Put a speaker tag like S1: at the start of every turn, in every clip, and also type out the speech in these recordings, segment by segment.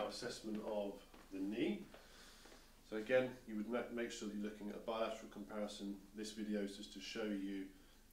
S1: assessment of the knee. So again, you would make sure that you're looking at a bilateral comparison. This video is just to show you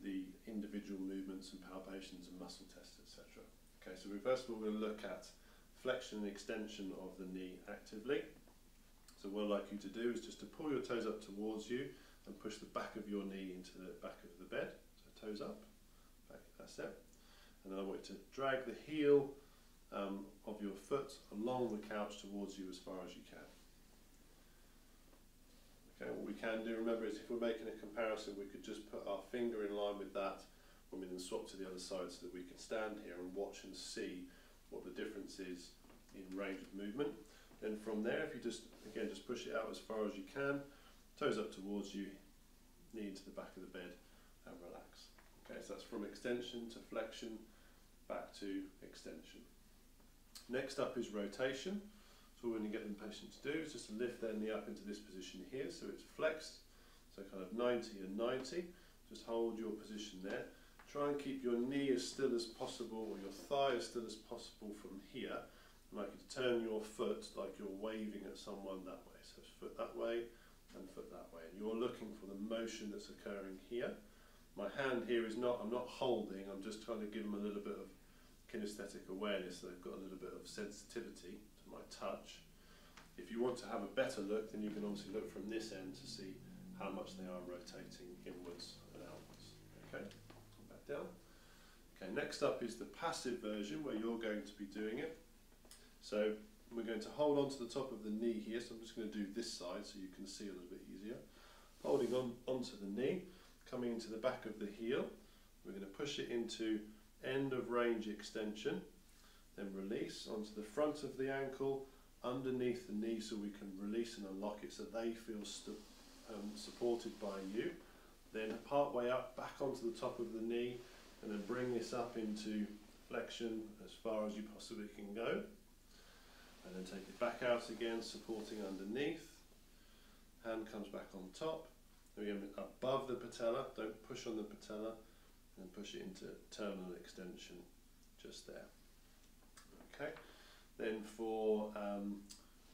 S1: the individual movements and palpations and muscle tests, etc. Okay, so first of all we're going to look at flexion and extension of the knee actively. So what I'd like you to do is just to pull your toes up towards you and push the back of your knee into the back of the bed. So toes up, back, that's it. And then I want you to drag the heel of your foot along the couch towards you as far as you can. Okay, what we can do, remember, is if we're making a comparison, we could just put our finger in line with that when we then swap to the other side so that we can stand here and watch and see what the difference is in range of movement. Then from there, if you just push it out as far as you can, toes up towards you, knee into the back of the bed and relax. Okay, so that's from extension to flexion, back to extension. Next up is rotation. So what we're going to get the patient to do is just to lift their knee up into this position here, so it's flexed, so kind of 90 and 90. Just hold your position there. Try and keep your knee as still as possible, or your thigh as still as possible from here. I'd like you to turn your foot like you're waving at someone that way. So foot that way and foot that way. And you're looking for the motion that's occurring here. My hand here is not, I'm not holding, I'm just trying to give them a little bit of kinesthetic awareness, so they've got a little bit of sensitivity to my touch. If you want to have a better look, then you can obviously look from this end to see how much they are rotating inwards and outwards. Okay, back down. Okay, next up is the passive version where you're going to be doing it. So we're going to hold on to the top of the knee here, so I'm just going to do this side so you can see a little bit easier. Holding on onto the knee, coming into the back of the heel, we're going to push it into end of range extension, then release onto the front of the ankle, underneath the knee, so we can release and unlock it so they feel supported by you. Then part way up, back onto the top of the knee, and then bring this up into flexion as far as you possibly can go. And then take it back out again, supporting underneath. Hand comes back on top. Again, above the patella, don't push on the patella, and push it into terminal extension just there. Okay. Then for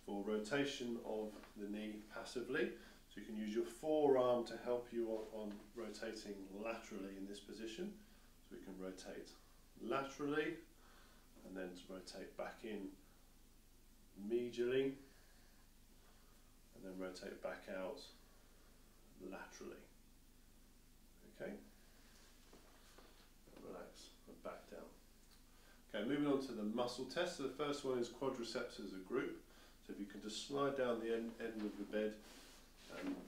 S1: rotation of the knee passively, so you can use your forearm to help you on rotating laterally in this position. So we can rotate laterally and then to rotate back in medially and then rotate back out laterally. Okay, and relax and back down. Okay, moving on to the muscle test. So the first one is quadriceps as a group. So if you can just slide down the end of the bed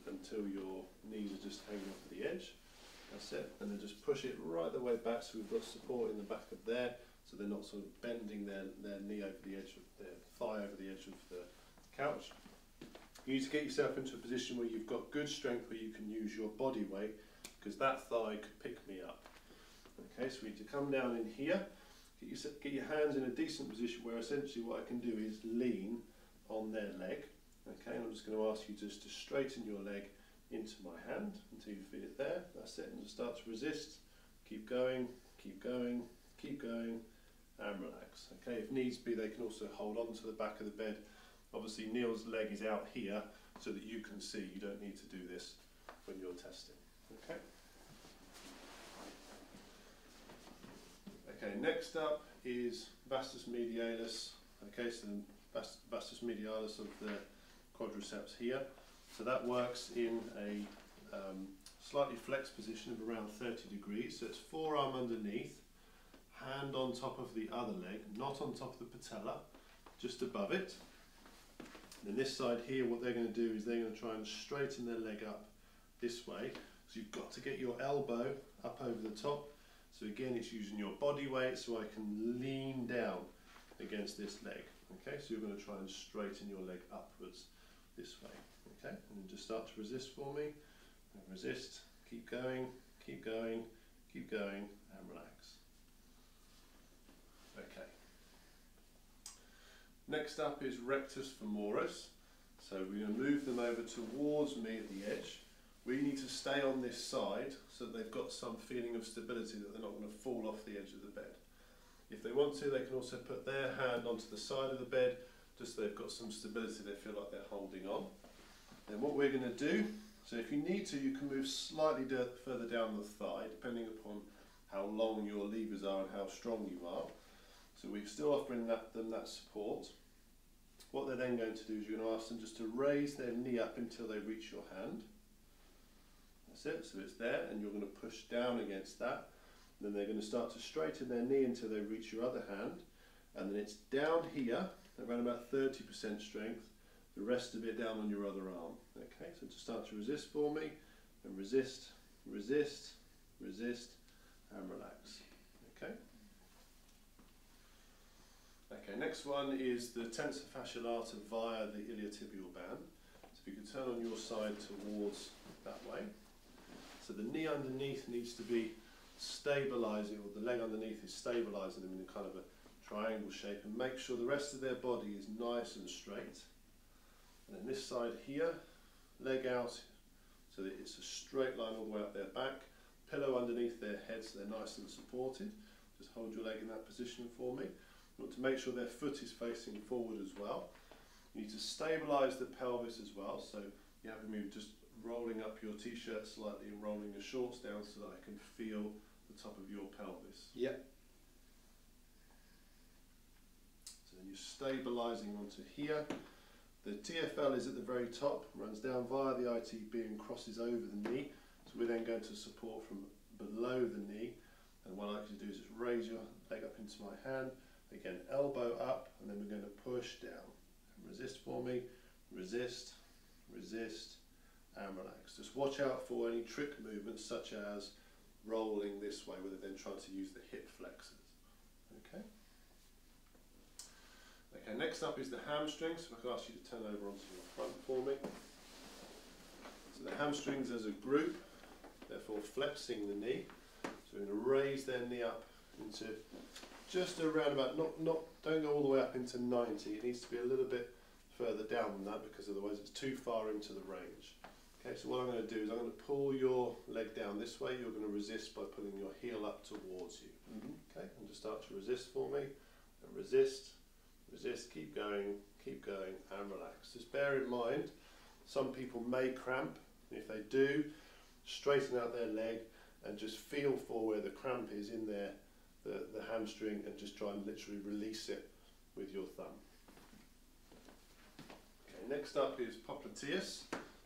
S1: until your knees are just hanging off the edge. That's it. And then just push it right the way back so we've got support in the back of there, so they're not sort of bending their knee over the edge of their thigh over the edge of the couch. You need to get yourself into a position where you've got good strength, where you can use your body weight, because that thigh could pick me up. Okay, so we need to come down in here, get your hands in a decent position where essentially what I can do is lean on their leg. Okay, and I'm just going to ask you just to straighten your leg into my hand until you feel it there. That's it, and just start to resist. Keep going, keep going, keep going, and relax. Okay, if needs be, they can also hold on to the back of the bed. Obviously, Neil's leg is out here so that you can see. You don't need to do this when you're testing. Okay. Okay, next up is vastus medialis. Okay, so the vastus medialis of the quadriceps here. So that works in a slightly flexed position of around 30 degrees. So it's forearm underneath, hand on top of the other leg, not on top of the patella, just above it. And this side here, what they're going to do is they're going to try and straighten their leg up this way. So you've got to get your elbow up over the top. So again, it's using your body weight so I can lean down against this leg. Okay, so you're going to try and straighten your leg upwards this way. Okay, and then just start to resist for me. And resist, keep going, keep going, keep going, and relax. Okay. Next up is rectus femoris. So we're going to move them over towards me at the edge. We need to stay on this side so they've got some feeling of stability, that they're not going to fall off the edge of the bed. If they want to, they can also put their hand onto the side of the bed just so they've got some stability, they feel like they're holding on. Then what we're going to do, so if you need to, you can move slightly further down the thigh, depending upon how long your levers are and how strong you are. So we're still offering them that support. What they're then going to do is you're going to ask them just to raise their knee up until they reach your hand. That's it, so it's there, and you're going to push down against that. Then they're going to start to straighten their knee until they reach your other hand, and then it's down here, around about 30% strength, the rest of it down on your other arm. Okay, so just start to resist for me, and resist, resist, resist, and relax. Okay. Okay, next one is the tensor fasciae lata via the iliotibial band. So if you can turn on your side towards that way. So the knee underneath needs to be stabilising, or the leg underneath is stabilising them in a kind of a triangle shape, and make sure the rest of their body is nice and straight. And then this side here, leg out so that it's a straight line all the way up their back, pillow underneath their head so they're nice and supported. Just hold your leg in that position for me. You want to make sure their foot is facing forward as well. You need to stabilise the pelvis as well, so you have me just rolling up your t-shirt slightly and rolling your shorts down so that I can feel the top of your pelvis.
S2: Yep.
S1: So then you're stabilising onto here. The TFL is at the very top, runs down via the ITB and crosses over the knee. So we're then going to support from below the knee. And what I like you to do is just raise your leg up into my hand. Again, elbow up, and then we're going to push down. Resist for me, resist, resist, and relax. Just watch out for any trick movements such as rolling this way, where they're then trying to use the hip flexors. Okay. Okay, next up is the hamstrings. So if I could ask you to turn over onto your front for me. So the hamstrings as a group, therefore flexing the knee. So we're going to raise their knee up into just around about, don't go all the way up into 90. It needs to be a little bit further down than that, because otherwise it's too far into the range. Okay, so what I'm going to do is I'm going to pull your leg down this way. You're going to resist by pulling your heel up towards you. Okay, and just start to resist for me. And resist, resist, keep going, and relax. Just bear in mind, some people may cramp. If they do, straighten out their leg and just feel for where the cramp is in there, the hamstring, and just try and literally release it with your thumb. Okay, next up is popliteus,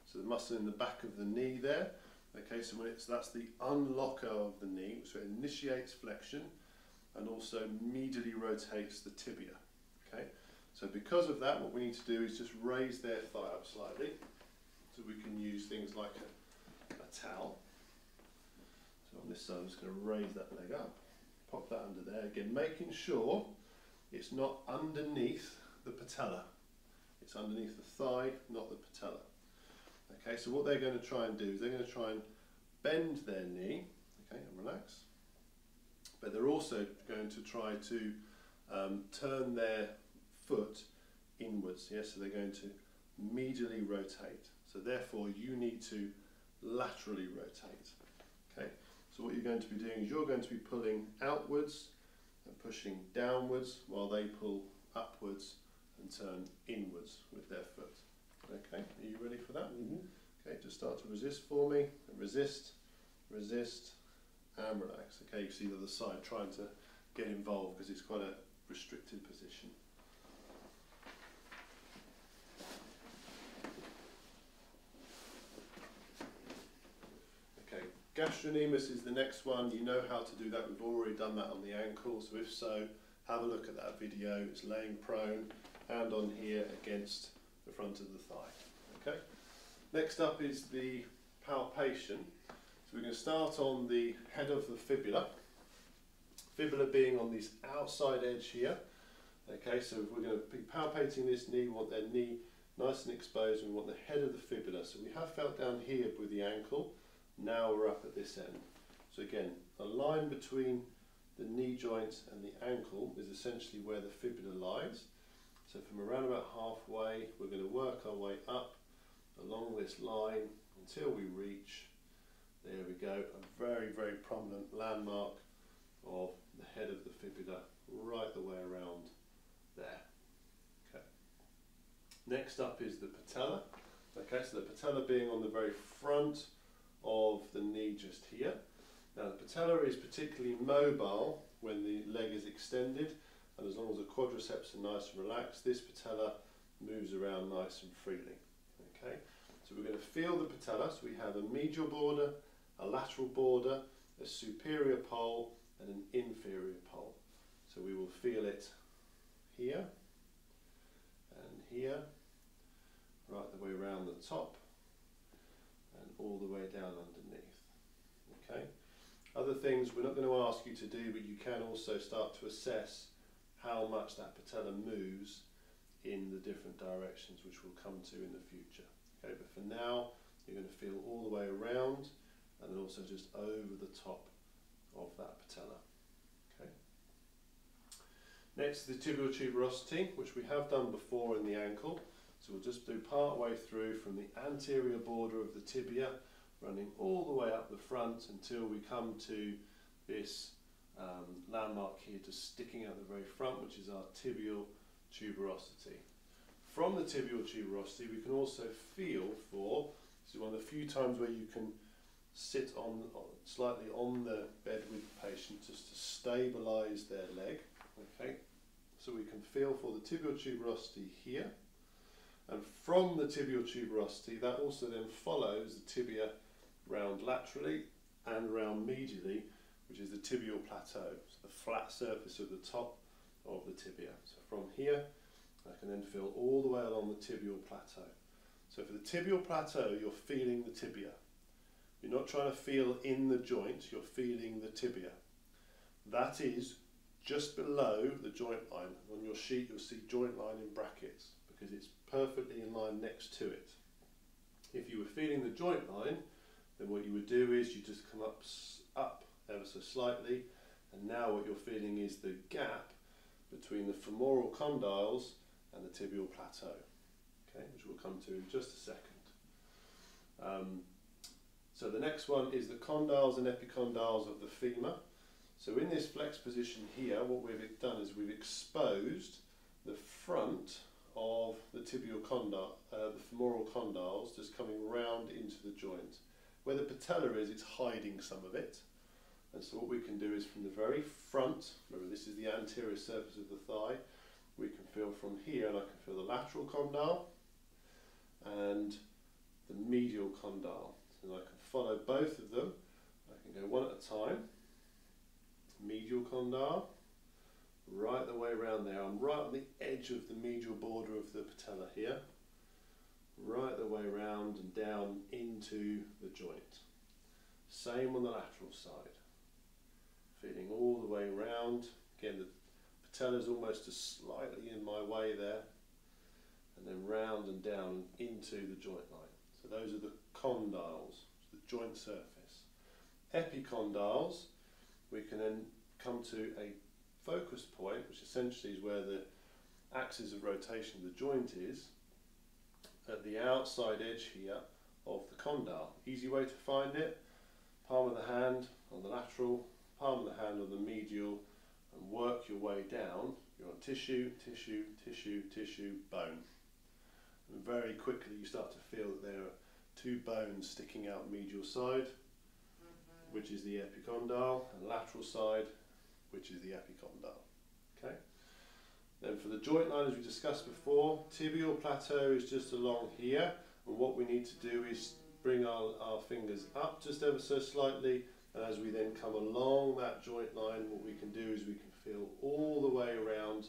S1: so the muscle in the back of the knee there. Okay, so that's the unlocker of the knee, so it initiates flexion and also medially rotates the tibia. Okay, so because of that, what we need to do is just raise their thigh up slightly, so we can use things like a towel. So on this side, I'm just going to raise that leg up. Pop that under there, again making sure it's not underneath the patella. It's underneath the thigh, not the patella. Okay, so what they're going to try and do is they're going to try and bend their knee, okay, and relax. But they're also going to try to turn their foot inwards, yes, so they're going to medially rotate. So therefore you need to laterally rotate, okay. So what you're going to be doing is you're going to be pulling outwards and pushing downwards while they pull upwards and turn inwards with their foot. Okay, are you ready for that? Okay, just start to resist for me. Resist, resist, and relax. Okay, you see the other side trying to get involved because it's quite a restricted position. Gastrocnemius is the next one. You know how to do that. We've already done that on the ankle, so if so, have a look at that video. It's laying prone, hand on here against the front of the thigh. Okay. Next up is the palpation. So we're going to start on the head of the fibula. Fibula being on this outside edge here. Okay, so we're going to be palpating this knee. We want their knee nice and exposed, and we want the head of the fibula. So we have felt down here with the ankle. Now we're up at this end. So again, the line between the knee joint and the ankle is essentially where the fibula lies. So from around about halfway, we're going to work our way up along this line until we reach, there we go, a very, very prominent landmark of the head of the fibula right the way around there. Okay. Next up is the patella. Okay, so the patella being on the very front of the knee just here. Now the patella is particularly mobile when the leg is extended, and as long as the quadriceps are nice and relaxed, this patella moves around nice and freely. Okay, so we're going to feel the patella. So we have a medial border, a lateral border, a superior pole and an inferior pole. So we will feel it here and here, right the way around the top and all the way down underneath. Okay. Other things we're not going to ask you to do, but you can also start to assess how much that patella moves in the different directions, which we'll come to in the future. Okay, but for now, you're going to feel all the way around and then also just over the top of that patella. Okay. Next is the tibial tuberosity, which we have done before in the ankle. So we'll just do part way through from the anterior border of the tibia, running all the way up the front until we come to this landmark here, just sticking out the very front, which is our tibial tuberosity. From the tibial tuberosity, we can also feel for, this is one of the few times where you can sit on slightly on the bed with the patient just to stabilise their leg. Okay, so we can feel for the tibial tuberosity here, and from the tibial tuberosity, that also then follows the tibia round laterally and round medially, which is the tibial plateau, so the flat surface of the top of the tibia. So from here, I can then feel all the way along the tibial plateau. So for the tibial plateau, you're feeling the tibia. You're not trying to feel in the joint, you're feeling the tibia. That is just below the joint line. On your sheet, you'll see joint line in brackets because it's perfectly in line next to it. If you were feeling the joint line, then what you would do is you just come up ever so slightly, and now what you're feeling is the gap between the femoral condyles and the tibial plateau, okay, which we'll come to in just a second. So the next one is the condyles and epicondyles of the femur. So in this flex position here, what we've done is we've exposed the front of the tibial condyle, the femoral condyles, just coming round into the joint. Where the patella is, it's hiding some of it. And so what we can do is from the very front, remember this is the anterior surface of the thigh, we can feel from here, and I can feel the lateral condyle and the medial condyle. So I can follow both of them. I can go one at a time. Medial condyle, right the way around there. I'm right on the edge of the medial border of the patella here, right the way around and down into the joint. Same on the lateral side. Feeling all the way around. Again, the patella is almost just slightly in my way there, and then round and down into the joint line. So those are the condyles, the joint surface. Epicondyles, we can then come to a focus point, which essentially is where the axis of rotation of the joint is, at the outside edge here of the condyle. Easy way to find it, palm of the hand on the lateral, palm of the hand on the medial, and work your way down. You're on tissue, tissue, tissue, tissue, bone. And very quickly you start to feel that there are two bones sticking out medial side, which is the epicondyle, and lateral side, which is the epicondyle. Okay. Then for the joint line, as we discussed before, tibial plateau is just along here, and what we need to do is bring our fingers up just ever so slightly, and as we then come along that joint line, what we can do is we can feel all the way around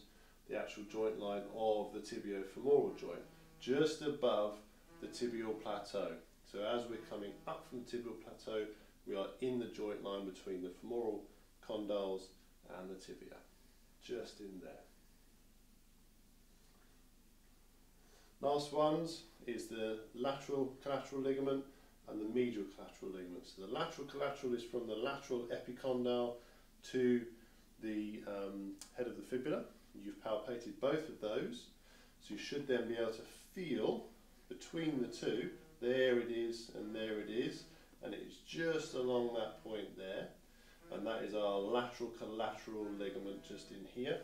S1: the actual joint line of the tibiofemoral joint, just above the tibial plateau. So as we're coming up from the tibial plateau, we are in the joint line between the femoral condyles and the tibia, just in there. Last ones is the lateral collateral ligament and the medial collateral ligament. So the lateral collateral is from the lateral epicondyle to the head of the fibula. You've palpated both of those, so you should then be able to feel between the two. There it is and there it is, and it's just along that point there, and that is our lateral collateral ligament just in here.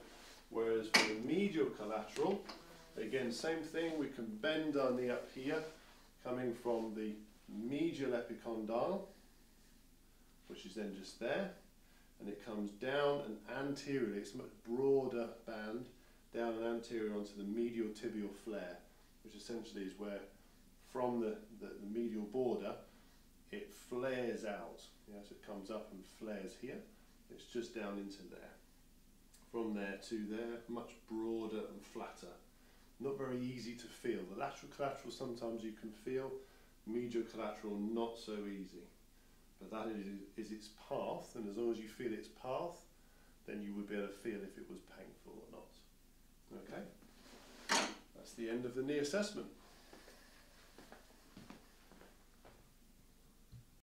S1: Whereas for the medial collateral, Again, same thing, we can bend our knee up here, coming from the medial epicondyle, which is then just there, and it comes down and anteriorly, it's a much broader band, down and anterior onto the medial tibial flare, which essentially is where, from the medial border, it flares out. Yeah, so it comes up and flares here. It's just down into there. From there to there, much broader and flatter. Not very easy to feel. The lateral collateral sometimes you can feel, medial collateral not so easy. But that is its path, and as long as you feel its path, then you would be able to feel if it was painful or not. Okay? That's the end of the knee assessment.